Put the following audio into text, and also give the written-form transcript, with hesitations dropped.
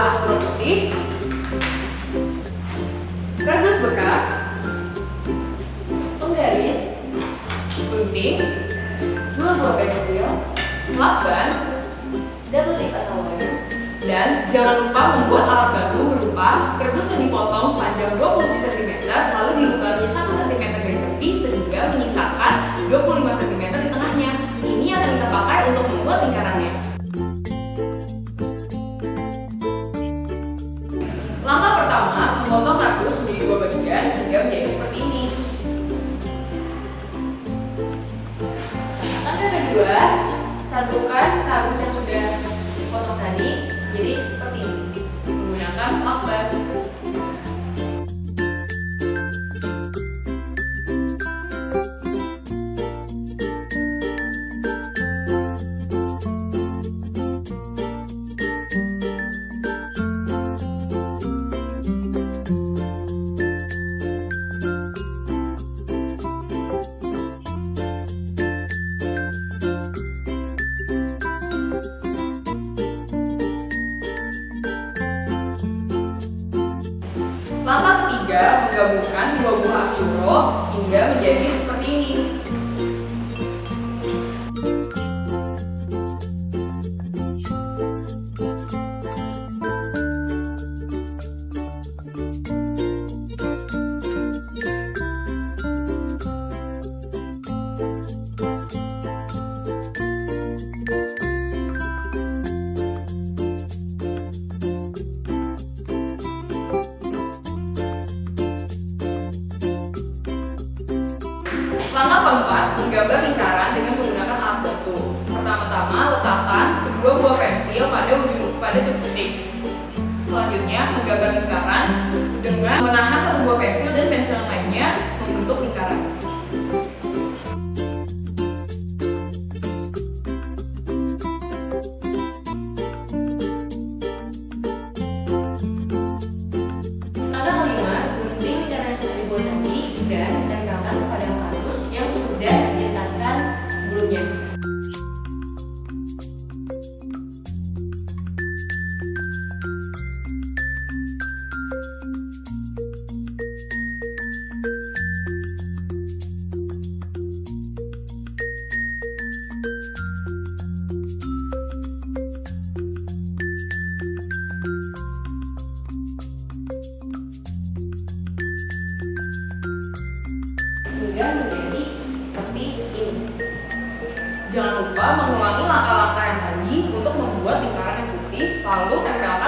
asturo putih, kardus bekas, penggaris, gunting, 2 buah pensil, lakban, dan tip atau lain. Dan jangan lupa membuat alat bantu berupa kardus yang dipotong panjang 20 cm lalu dilubangi 1 cm dari tepi sehingga menyisakan 25 cm di tengahnya. Ini akan kita pakai untuk membuat lingkarannya. Langkah pertama, memotong kardus menjadi 2 bagian hingga menjadi seperti ini. Langkah kedua, satukan kardus yang sudah dipotong tadi jadi seperti ini menggunakan lakban. Langkah ketiga, menggabungkan 2 buah asturo hingga menjadi seperti ini. Langkah keempat, menggambar lingkaran dengan menggunakan alat batu. Pertama-tama, letakkan kedua buah pensil pada titik. Selanjutnya, menggambar lingkaran dengan menahan satu buah pensil dan pensil yang lainnya membentuk lingkaran. Langkah kelima, gunting lingkaran yang sudah dibuat tadi dan tempelkan kepada kardus yang sudah dilekatkan sebelumnya. Hingga menjadi seperti ini. Jangan lupa mengulangi langkah-langkah yang tadi untuk membuat lingkaran yang putih, lalu tempelkan